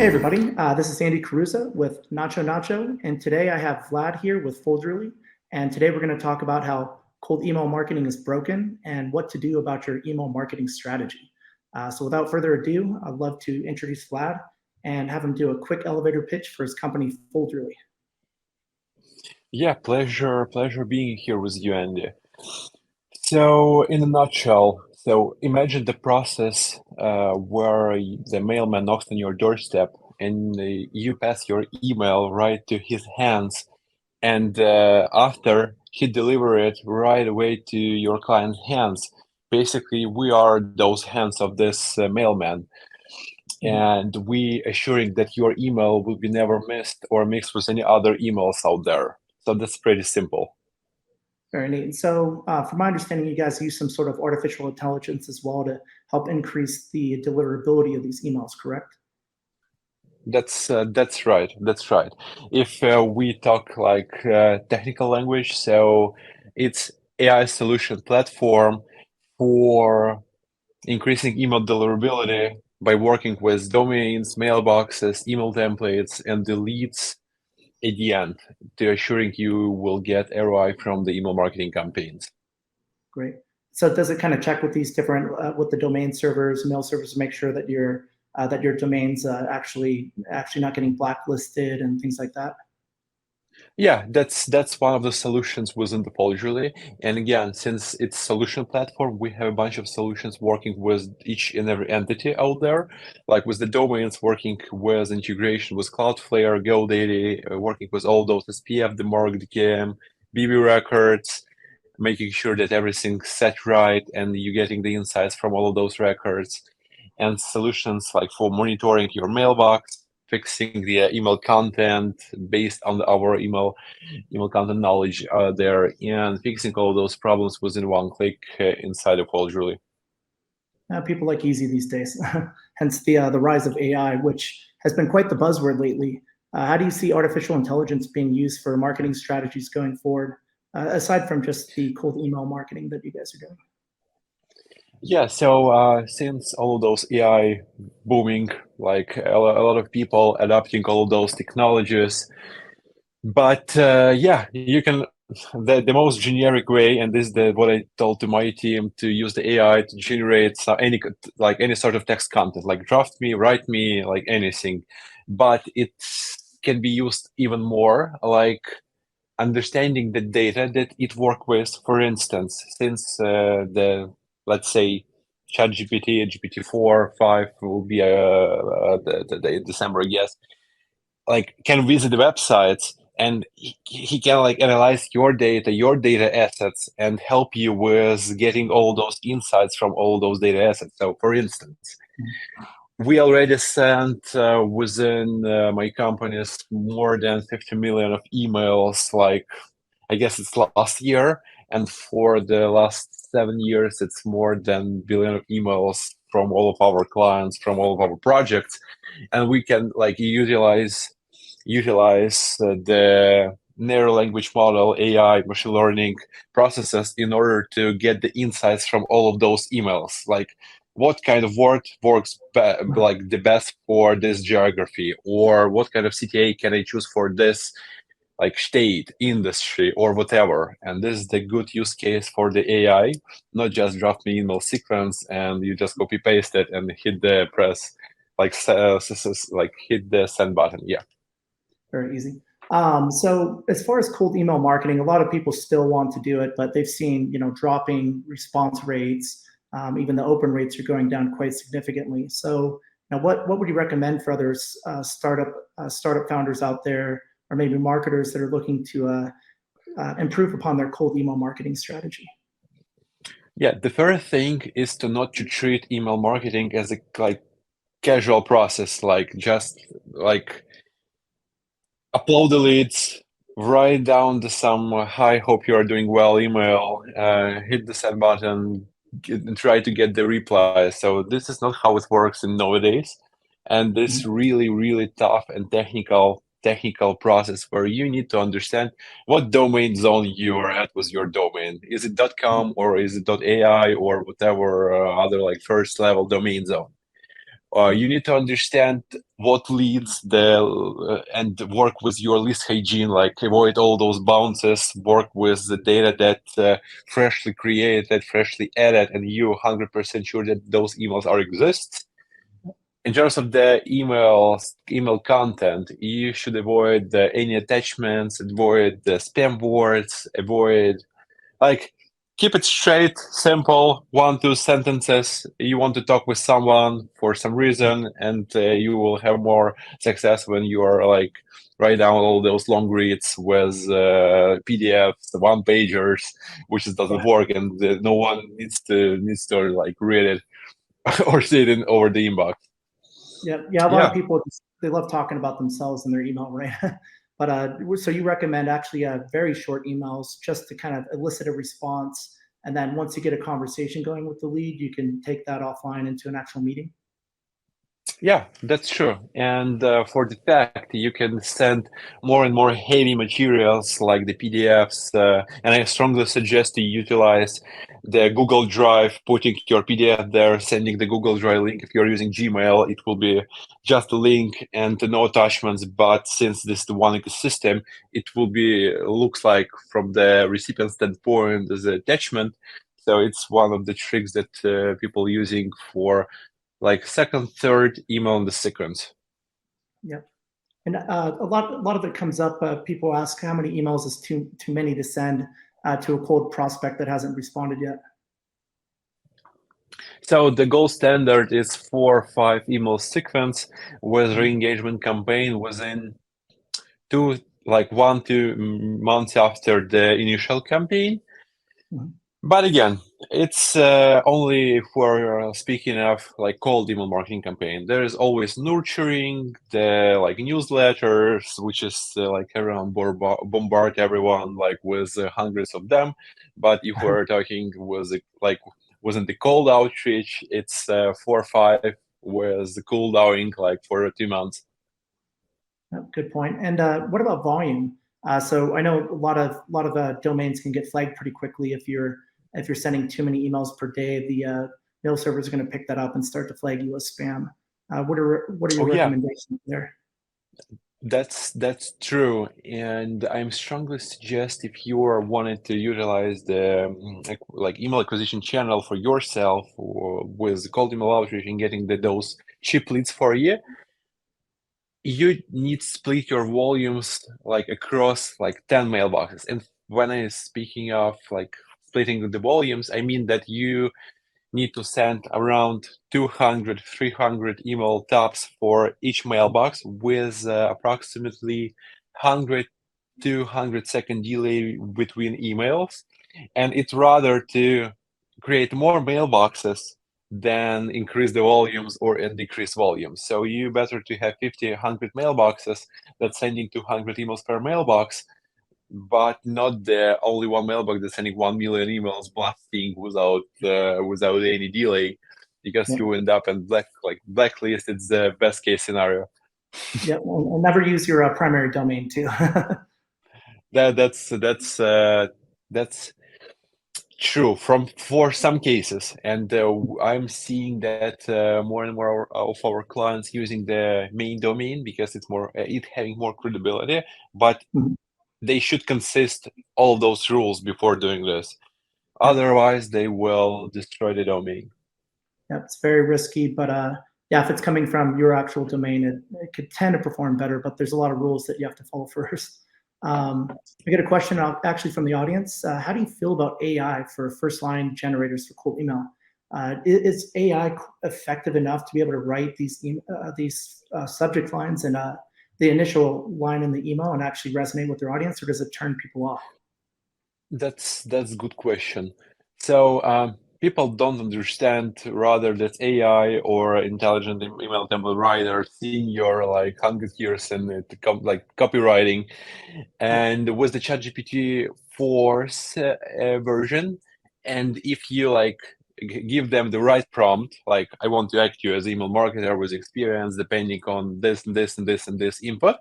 everybody, this is Andy Karuza with NachoNacho, and today I have Vlad here with Foldrily, and today we're going to talk about how cold email marketing is broken and what to do about your email marketing strategy. So without further ado, I'd love to introduce Vlad and have him do a quick elevator pitch for his company, Foldrily. Yeah, pleasure being here with you, Andy. So, in a nutshell, imagine the process where the mailman knocks on your doorstep and you pass your email right to his hands, and after he deliver it right away to your client's hands. Basically, we are those hands of this mailman, and we assuring that your email will be never missed or mixed with any other emails out there. So that's pretty simple. Very neat. So from my understanding, you guys use some sort of artificial intelligence as well to help increase the deliverability of these emails, correct? That's right. That's right. If we talk like technical language, so it's AI solution platform for increasing email deliverability by working with domains, mailboxes, email templates, and the leads at the end to assuring you will get ROI from the email marketing campaigns. Great. So does it kind of check with these different with the domain servers, mail servers, to make sure that your domain's actually not getting blacklisted and things like that? Yeah, that's one of the solutions within the Polyjury. And again, since it's solution platform, we have a bunch of solutions working with each and every entity out there, like with the domains, working with integration with Cloudflare, GoDaddy, working with all those SPF, the Mark, the KM, BB records, making sure that everything's set right and you're getting the insights from all of those records. And solutions like for monitoring your mailbox, fixing the email content based on our email content knowledge there, and fixing all those problems within one click inside of Foldrily. People like easy these days, hence the rise of AI, which has been quite the buzzword lately. How do you see artificial intelligence being used for marketing strategies going forward, aside from just the cold email marketing that you guys are doing? Yeah, so since all of those AI booming, like a lot of people adopting all of those technologies, but yeah, you can the most generic way, and this is what I told to my team, to use the AI to generate any sort of text content, like draft me, write me, like anything, but it can be used even more, like understanding the data that it work with. For instance, since let's say ChatGPT, GPT-4, 5 will be the December, I guess, like can visit the websites, and he can like analyze your data assets, and help you with getting all those insights from all those data assets. So for instance, we already sent within my companies more than 50 million of emails, like I guess it's last year, and for the last 7 years, it's more than billion of emails from all of our clients, from all of our projects, and we can like utilize the narrow language model, AI, machine learning processes in order to get the insights from all of those emails, like what kind of word works like the best for this geography, or what kind of CTA can I choose for this like state, industry, or whatever. And this is the good use case for the AI, not just draft me email sequence and you just copy paste it and hit the press, like hit the send button. Yeah. Very easy. So as far as cold email marketing, a lot of people still want to do it, but they've seen dropping response rates. Even the open rates are going down quite significantly. So now, what would you recommend for others, startup founders out there, or maybe marketers that are looking to improve upon their cold email marketing strategy? Yeah, the first thing is to not to treat email marketing as a like casual process, like just like upload the leads, write down some hi, hope you are doing well email, hit the send button, and try to get the reply. So this is not how it works in nowadays, and this really tough and technical process where you need to understand what domain zone you are at with your domain. Is it .com or is it .ai or whatever other like first level domain zone? You need to understand what leads and work with your list hygiene, like avoid all those bounces, work with the data that freshly created, freshly added, and you 100% sure that those emails are exist. In terms of the email content, you should avoid any attachments, avoid the spam words, avoid like keep it straight, simple, 1, 2 sentences. You want to talk with someone for some reason, and you will have more success when you are like write down all those long reads with PDFs, one pagers, which just doesn't work, and no one needs to like read it or see it over the inbox. Yeah, yeah. A lot of people, they love talking about themselves in their email, right? But so you recommend actually very short emails just to kind of elicit a response, and then once you get a conversation going with the lead, you can take that offline into an actual meeting. Yeah, that's true. And for the fact, you can send more and more heavy materials like the PDFs. And I strongly suggest to utilize the Google Drive, putting your PDF there, sending the Google Drive link. If you're using Gmail, it will be just a link and no attachments. But since this is the one ecosystem, it will be looks like from the recipient standpoint as an attachment. So it's one of the tricks that people using for like second, third email in the sequence. Yep. And a lot of it comes up. People ask how many emails is too many to send to a cold prospect that hasn't responded yet. So the gold standard is 4 or 5 email sequence with re-engagement campaign within 1 to 2 months after the initial campaign. Mm-hmm. But again, it's only if we're speaking of like cold email marketing campaign. There is always nurturing, the like newsletters, which is like everyone bombard everyone like with hundreds of them. But if we're talking with like wasn't the cold outreach, it's 4 or 5 with the cool downing like for 2 months. Good point. And what about volume? So I know a lot of domains can get flagged pretty quickly if you're sending too many emails per day. The mail server is going to pick that up and start to flag you as spam. What are your recommendations there? That's true, and I'm strongly suggest if you are wanting to utilize the like email acquisition channel for yourself or with cold email outreach and getting those cheap leads for you need to split your volumes like across like 10 mailboxes. And when I'm speaking of like splitting the volumes, I mean that you need to send around 200, 300 email tops for each mailbox with approximately 100 to 100-second delay between emails. And it's rather to create more mailboxes than increase the volumes or decrease volumes. So you better to have 50, 100 mailboxes that's sending 200 emails per mailbox, but not the only one mailbox that's sending 1 million emails blasting without any delay, because you end up in blacklist. It's the best case scenario. Yep, and never use your primary domain too. That's true for some cases, and I'm seeing that more and more of our clients using the main domain because it's more it having more credibility, but they should consist all of those rules before doing this. Otherwise, they will destroy the domain. Yeah, it's very risky, but yeah, if it's coming from your actual domain, it could tend to perform better, but there's a lot of rules that you have to follow first. I get a question actually from the audience. How do you feel about AI for first-line generators for cold email? Is AI effective enough to be able to write these subject lines and the initial line in the email and actually resonate with their audience, or does it turn people off? That's a good question. So people don't understand rather that AI or intelligent email template writer seeing your like 100 years in like copywriting, and with the ChatGPT 4's version, and if you like give them the right prompt, like I want to act you as email marketer with experience, depending on this and this and this and this input,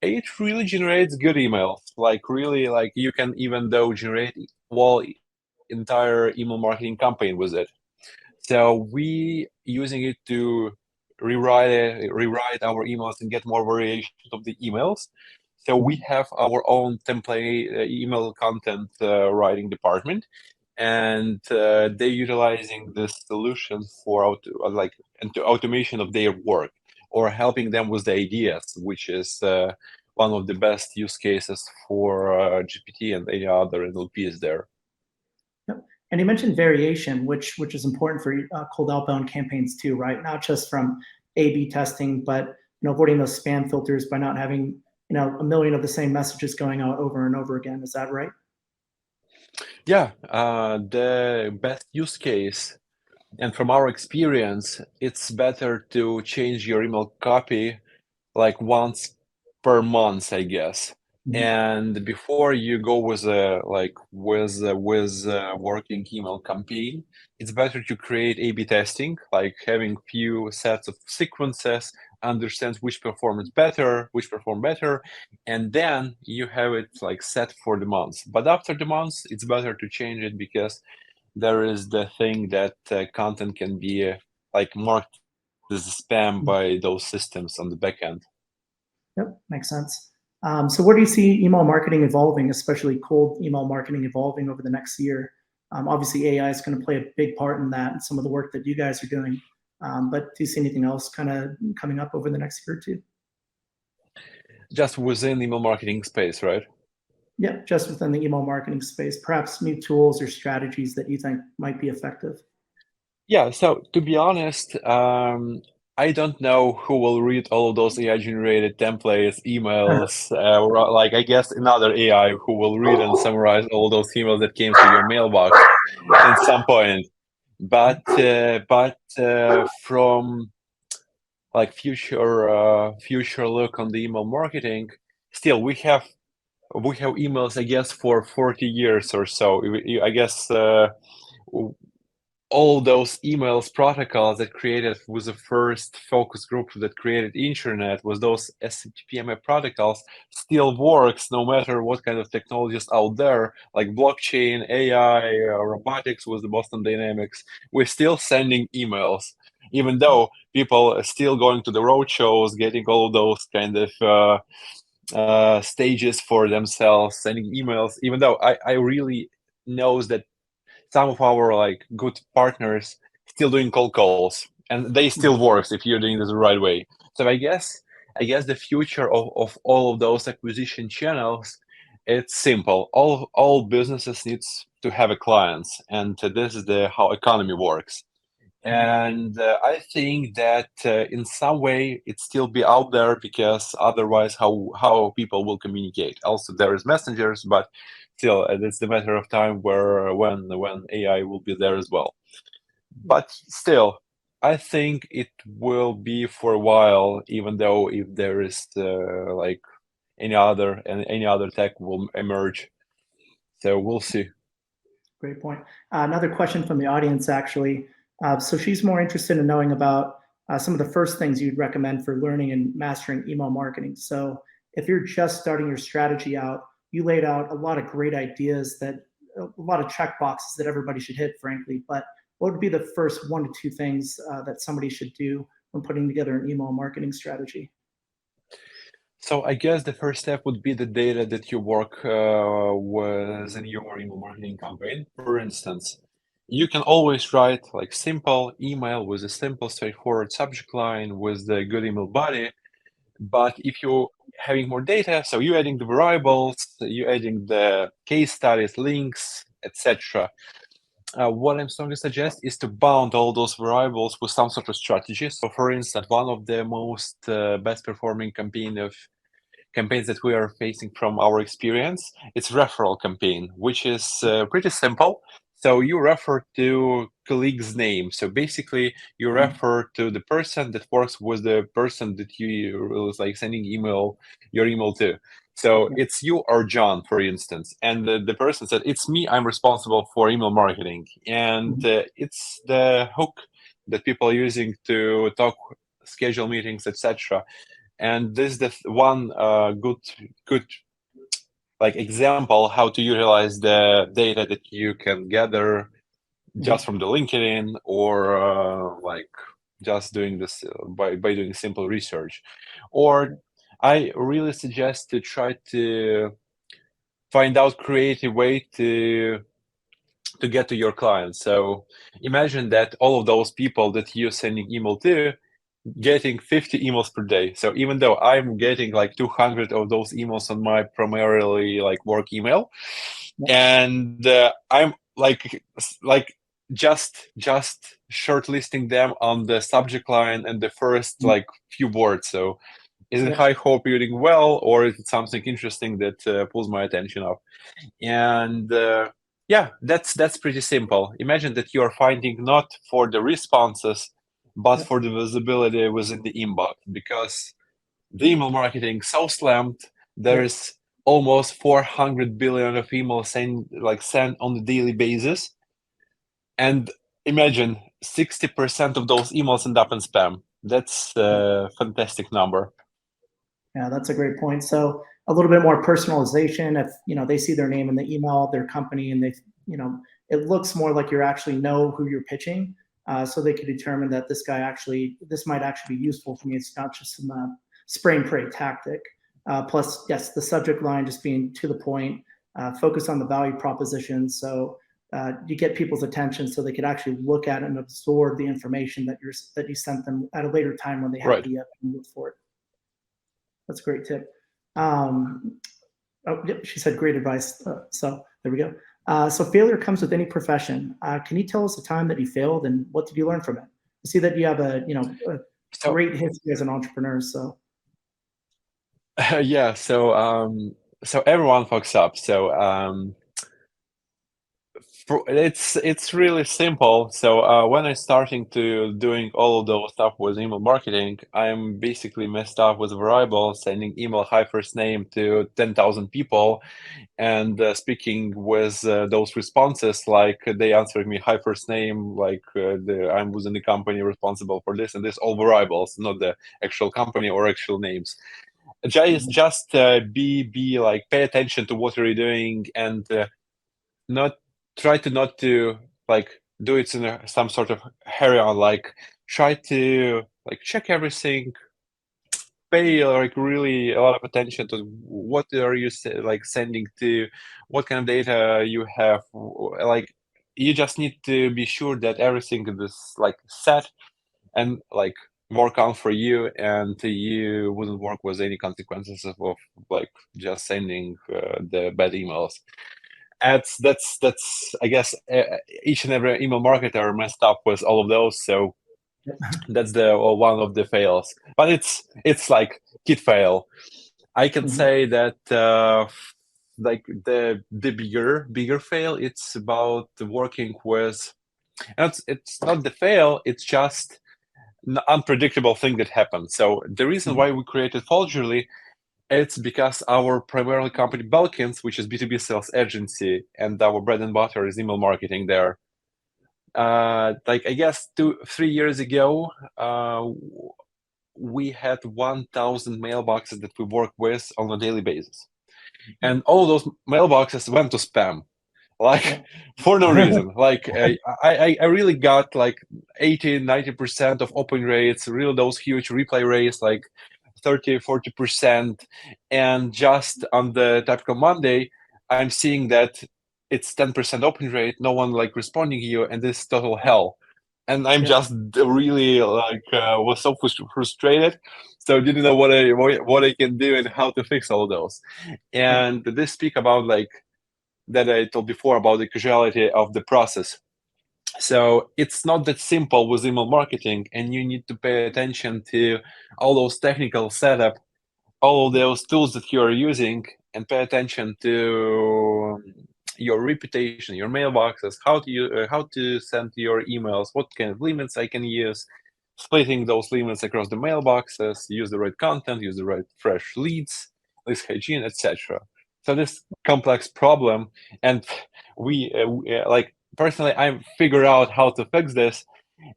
it really generates good emails. Like really, like you can even though generate entire email marketing campaign with it. So we using it to rewrite our emails and get more variations of the emails. So we have our own template email content writing department, and they're utilizing this solution for automation of their work, or helping them with the ideas, which is one of the best use cases for GPT and any other NLPs there. Yep. And you mentioned variation, which is important for cold outbound campaigns too, right? Not just from A/B testing, but avoiding those spam filters by not having a million of the same messages going out over and over again. Is that right? Yeah, the best use case, and from our experience, it's better to change your email copy like once per month, I guess. And before you go with a working email campaign, it's better to create A/B testing, like having few sets of sequences, understands which perform better, and then you have it like set for the month. But after the month, it's better to change it, because there is the thing that content can be like marked as spam by those systems on the back end. Yep, makes sense. So where do you see email marketing evolving, especially cold email marketing evolving over the next year? Obviously, AI is going to play a big part in that and some of the work that you guys are doing. But do you see anything else kind of coming up over the next year or two? Just within email marketing space, right? Yeah, just within the email marketing space, perhaps new tools or strategies that you think might be effective. Yeah, so to be honest, I don't know who will read all of those AI-generated templates, emails, or like I guess another AI who will read and summarize all those emails that came to your mailbox at some point. But from like future look on the email marketing, still we have emails, I guess, for 40 years or so. I guess all those emails protocols that created was the first focus group that created internet, was those SMTP protocols, still works no matter what kind of technologies out there, like blockchain, AI, robotics with the Boston Dynamics. We're still sending emails, even though people are still going to the road shows, getting all those kind of stages for themselves, sending emails, even though I really knows that some of our like good partners still doing cold calls, and they still works if you're doing this the right way. So I guess the future of all of those acquisition channels, it's simple. All businesses needs to have a clients, and this is the how economy works. And I think that in some way it still be out there, because otherwise how people will communicate. Also there is messengers, but still it's the matter of time when AI will be there as well. But still, I think it will be for a while, even though if there is like any other tech will emerge. So we'll see. Great point. Another question from the audience, actually. So she's more interested in knowing about some of the first things you'd recommend for learning and mastering email marketing. So if you're just starting your strategy out, you laid out a lot of great ideas, that a lot of check boxes that everybody should hit, frankly. But what would be the first 1 to 2 things that somebody should do when putting together an email marketing strategy? So I guess the first step would be the data that you work with in your email marketing campaign. For instance, you can always write like simple email with a simple, straightforward subject line with the good email body. But if you're having more data, so you're adding the variables, you're adding the case studies, links, etc. What I'm strongly suggest is to bound all those variables with some sort of strategy. So, for instance, one of the most best performing campaigns that we are facing from our experience, it's referral campaign, which is pretty simple. So you refer to colleague's name. So basically, you refer to the person that works with the person that you was like sending your email to. So it's you or John, for instance, and the person said, "It's me. I'm responsible for email marketing," and it's the hook that people are using to talk, schedule meetings, etc. And this is the one good like example how to utilize the data that you can gather just from the LinkedIn or like just doing this by doing simple research. Or I really suggest to try to find out creative way to get to your clients. So imagine that all of those people that you're sending email to getting 50 emails per day. So even though I'm getting like 200 of those emails on my primarily like work email, and I'm like just shortlisting them on the subject line and the first like few words. So is it I hope you're doing well, or is it something interesting that pulls my attention up? And yeah, that's pretty simple. Imagine that you are finding not for the responses, but for the visibility within the inbox, because the email marketing so slammed. There's almost 400 billion of emails sent on a daily basis, and imagine 60% of those emails end up in spam. That's a fantastic number. Yeah, that's a great point. So a little bit more personalization. If they see their name in the email, their company, and they it looks more like you actually know who you're pitching, so they could determine that this might actually be useful for me. It's not just some spray and pray tactic. Plus, yes, the subject line just being to the point, focus on the value proposition. So you get people's attention, so they could actually look at and absorb the information that you sent them at a later time when they have the move for it. That's a great tip. Oh, yep, she said great advice. So there we go. So failure comes with any profession. Can you tell us a time that you failed and what did you learn from it? I see that you have a great history as an entrepreneur. So yeah, so everyone fucks up. So it's really simple. So when I starting to doing all of those stuff with email marketing, I'm basically messed up with variables, sending email hi first name to 10,000 people, and speaking with those responses, like they answered me hi first name, like I'm within the company responsible for this and this, all variables, not the actual company or actual names. Just be like pay attention to what you're doing, and not try to not to like do it in some sort of hurry on, like try to like check everything, pay like really a lot of attention to what are you like sending to, what kind of data you have. Like you just need to be sure that everything is like set and like work on for you, and you wouldn't work with any consequences of like just sending the bad emails. That's I guess each and every email marketer messed up with all of those. So that's the one of the fails, but it's like kid fail. I can say that like the bigger fail, it's about working with, and it's not the fail, it's just an unpredictable thing that happens. So the reason why we created Folgerly, it's because our primarily company Belkins, which is B2B sales agency, and our bread and butter is email marketing there. Like I guess 2-3 years ago, we had 1,000 mailboxes that we work with on a daily basis, and all those mailboxes went to spam, like for no reason. Like I really got like 80-90% of open rates, really those huge replay rates, like 30-40%, and just on the typical Monday, I'm seeing that it's 10% open rate, no one like responding to you, and this is total hell. And I'm just really like was so frustrated, so didn't know what I can do and how to fix all of those. And they speak about like that I told before about the causality of the process. So it's not that simple with email marketing, and you need to pay attention to all those technical setup, all of those tools that you're using, and pay attention to your reputation, your mailboxes, how to send your emails, what kind of limits I can use, splitting those limits across the mailboxes, use the right content, use the right fresh leads, list hygiene, etc. So this complex problem, and we like personally, I figured out how to fix this,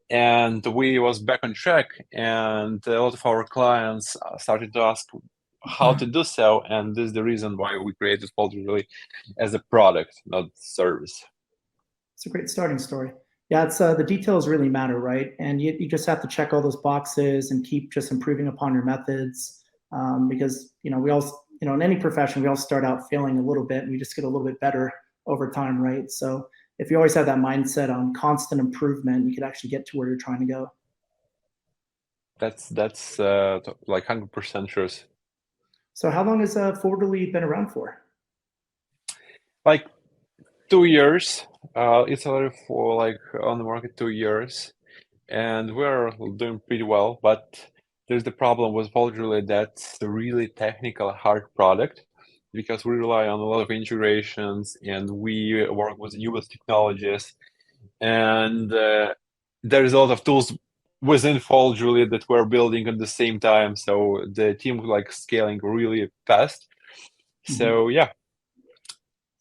and we was back on track, and a lot of our clients started to ask how to do so, and this is the reason why we created Folgerly as a product, not service. It's a great starting story. Yeah, it's the details really matter, right? And you just have to check all those boxes and keep just improving upon your methods, because we all, in any profession, we all start out failing a little bit, and we just get a little bit better over time, right? So if you always have that mindset on constant improvement, you could actually get to where you're trying to go. That's like 100% truth. So how long has Forderly been around for? Like 2 years. It's already for like on the market 2 years, and we're doing pretty well. But there's the problem with Foldrily that's a really technical, hard product because we rely on a lot of integrations and we work with US technologies, and there's a lot of tools within Foldrily that we're building at the same time. So the team like scaling really fast. Mhm. So yeah.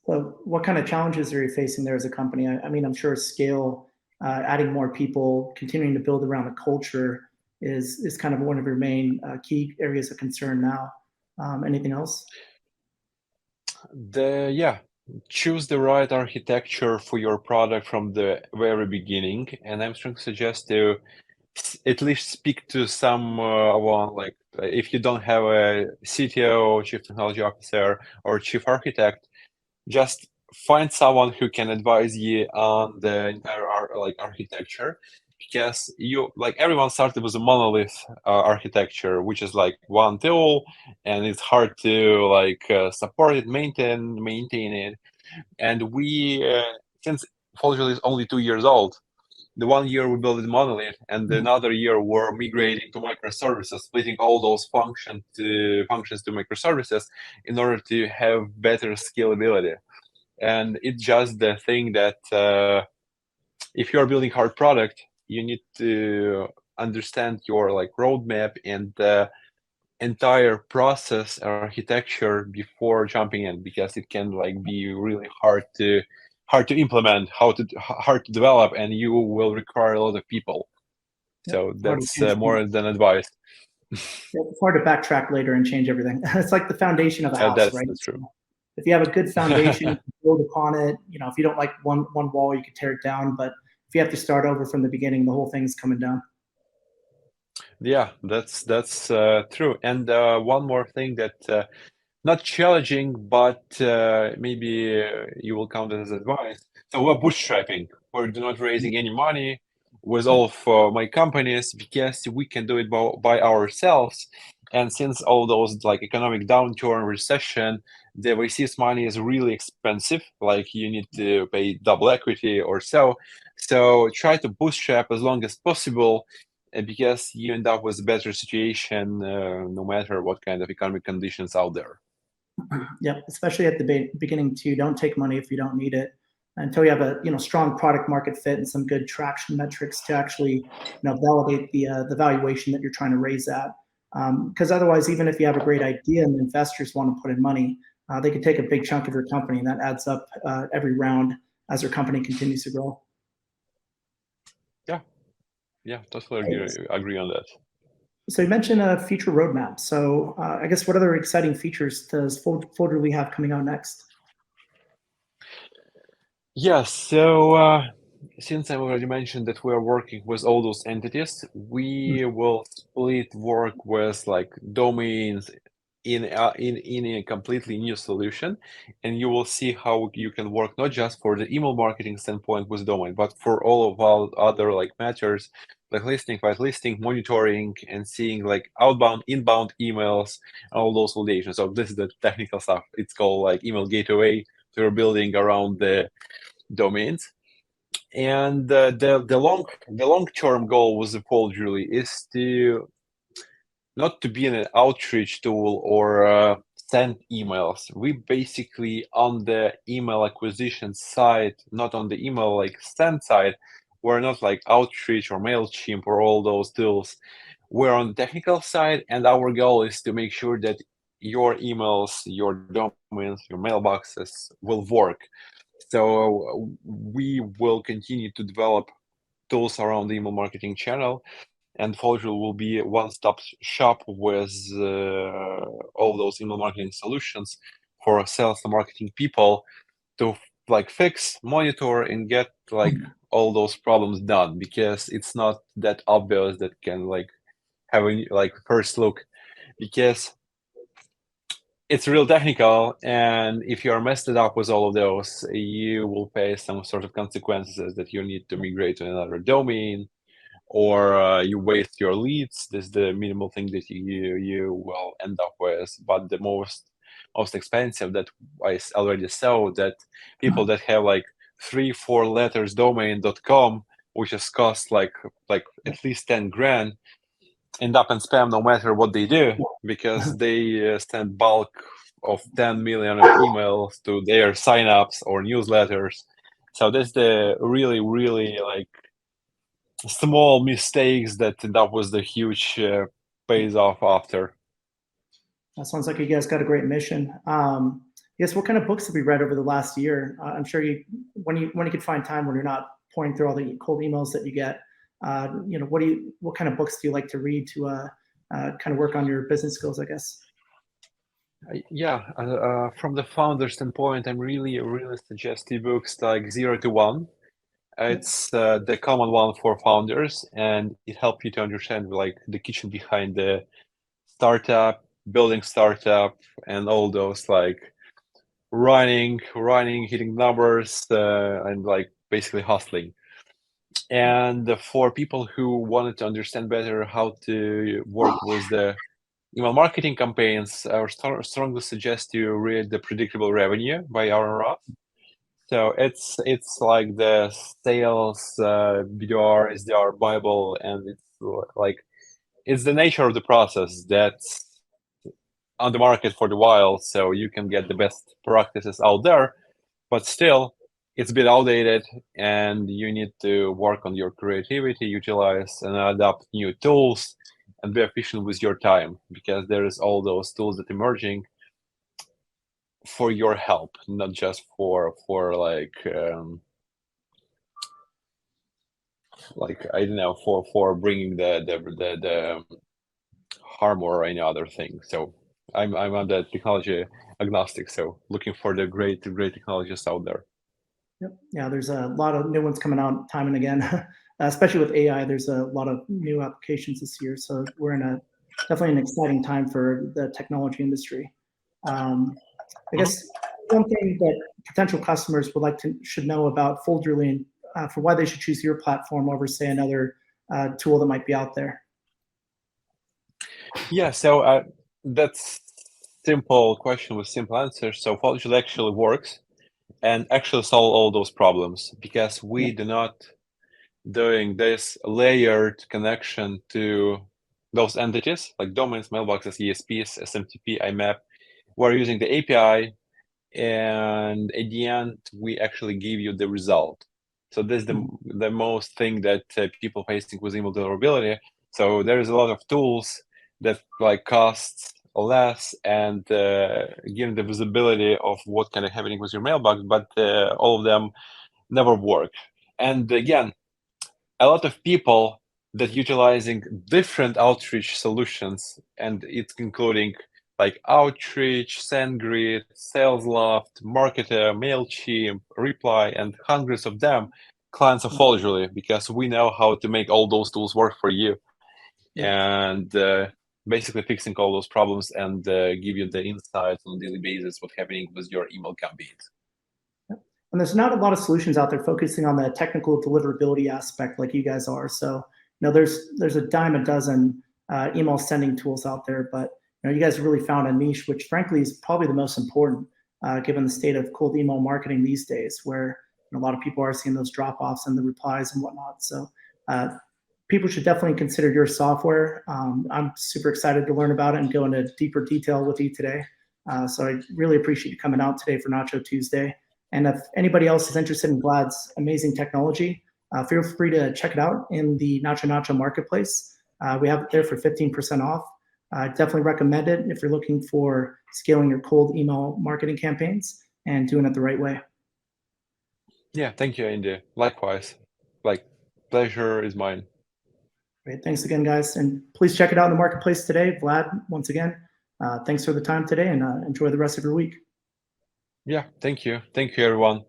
So what kind of challenges are you facing there as a company? I mean, I'm sure scale, adding more people, continuing to build around the culture is kind of one of your main key areas of concern now. Anything else? Yeah, choose the right architecture for your product from the very beginning. And I'm strongly suggest to at least speak to someone like if you don't have a CTO, chief technology officer, or chief architect, just find someone who can advise you on the entire architecture, because you like everyone started with a monolith architecture, which is like one tool, and it's hard to support it, maintain it. And we since Folgel is only 2 years old, the 1 year we built the monolith, and Mhm. another year we're migrating to microservices, splitting all those functions to microservices in order to have better scalability. And it's just the thing that if you're building hard product, you need to understand your like roadmap and the entire process architecture before jumping in, because it can like be really hard to implement, hard to develop, and you will require a lot of people. Yep, So it's hard to that's change things. more than advice. Yep, it's hard to backtrack later and change everything. It's like the foundation of a house, That's right? that's true. So if you have a good foundation, you can build upon it. If you don't like one wall, you can tear it down. But if you have to start over from the beginning, the whole thing's coming down. Yeah, that's true. And one more thing that not challenging, but maybe you will count it as advice. So we're bootstrapping. We're not raising any money with Yep. all of my companies because we can do it by ourselves. And since all those like economic downturn, recession, the VC's money is really expensive. Like you need to pay double equity or so. So try to bootstrap as long as possible, because you end up with a better situation no matter what kind of economic conditions out there. Yep. Especially at the beginning too. Don't take money if you don't need it until you have a strong product market fit and some good traction metrics to actually validate the valuation that you're trying to raise at. Because otherwise, even if you have a great idea and investors want to put in money, they could take a big chunk of your company, and that adds up every round as your company continues to grow. Yeah, yeah, totally agree on that. So you mentioned a future roadmap. So I guess what other exciting features does Folderly have coming out next? Yeah, so since I already mentioned that we are working with all those entities, we will split work with like domains in a completely new solution, and you will see how you can work not just for the email marketing standpoint with domain, but for all of our other like matters like listing, white listing, monitoring, and seeing like outbound, inbound emails, all those validations. So this is the technical stuff. It's called like email gateway. So we're building around the domains. And the long term goal with the poll Julie is to not to be an outreach tool or send emails. We basically on the email acquisition side, not on the email like send side. We're not like outreach or Mailchimp or all those tools. We're on the technical side, and our goal is to make sure that your emails, your domains, your mailboxes will work. So we will continue to develop tools around the email marketing channel, and Folger will be a one-stop shop with all those email marketing solutions for sales and marketing people to like fix, monitor, and get like all those problems done, because it's not that obvious that can like have a like first look, because it's real technical, and if you're messed it up with all of those, you will face some sort of consequences that you need to migrate to another domain, or you waste your leads. This is the minimal thing that you will end up with. But the most expensive that I already saw, that people that have like 3-4 letters domain.com, which has cost like at least 10 grand, end up in spam no matter what they do, because they send bulk of 10 million of emails to their signups or newsletters. So that's the really like small mistakes that end up with the huge pays off after. That sounds like you guys got a great mission. I guess what kind of books have you read over the last year? I'm sure when you can find time when you're not pouring through all the cold emails that you get, what kind of books do you like to read to kind of work on your business skills, I guess? From the founder standpoint, I'm really suggest books like 0 to 1. It's the common one for founders, and it helps you to understand like the kitchen behind the startup, building startup, and all those like running, hitting numbers, and like basically hustling. And for people who wanted to understand better how to work with the email marketing campaigns, I would strongly suggest you read The Predictable Revenue by Aaron Roth. So it's like the sales BDR, SDR Bible, and it's like it's the nature of the process that's on the market for the while, so you can get the best practices out there, but still it's a bit outdated, and you need to work on your creativity, utilize and adapt new tools, and be efficient with your time, because there is all those tools that emerging for your help, not just for like I don't know, for bringing the harm or any other thing. So I'm on the technology agnostic, so looking for the great technologists out there. Yep. Yeah, there's a lot of new ones coming out time and again, especially with AI. There's a lot of new applications this year, so we're in definitely an exciting time for the technology industry. I guess one thing that potential customers should know about Folderly, for why they should choose your platform over, say, another tool that might be out there. Yeah, so that's simple question with simple answers. So Folderly actually works and actually solve all those problems, because we do not doing this layered connection to those entities like domains, mailboxes, ESPs, SMTP, IMAP. We're using the API, and at the end we actually give you the result. So this is the most thing that people facing with email deliverability. So there is a lot of tools that like costs less and give the visibility of what kind of happening with your mailbox, but all of them never work. And again, a lot of people that utilizing different outreach solutions, and it's including like Outreach, SendGrid, SalesLoft, Marketer, MailChimp, Reply, and hundreds of them, clients of Folderly, because we know how to make all those tools work for you. And basically fixing all those problems and give you the insights on a daily basis what's happening with your email campaigns. And there's not a lot of solutions out there focusing on the technical deliverability aspect like you guys are. So, there's a dime a dozen email sending tools out there, but you guys really found a niche, which frankly is probably the most important, given the state of cold email marketing these days, where a lot of people are seeing those drop-offs and the replies and whatnot. So people should definitely consider your software. I'm super excited to learn about it and go into deeper detail with you today. So I really appreciate you coming out today for Nacho Tuesday. And if anybody else is interested in Vlad's amazing technology, feel free to check it out in the NachoNacho marketplace. We have it there for 15% off. Definitely recommend it if you're looking for scaling your cold email marketing campaigns and doing it the right way. Yeah, thank you, Andy. Likewise, pleasure is mine. Great, thanks again, guys. And please check it out in the marketplace today. Vlad, once again, thanks for the time today, and enjoy the rest of your week. Yeah, thank you. Thank you, everyone.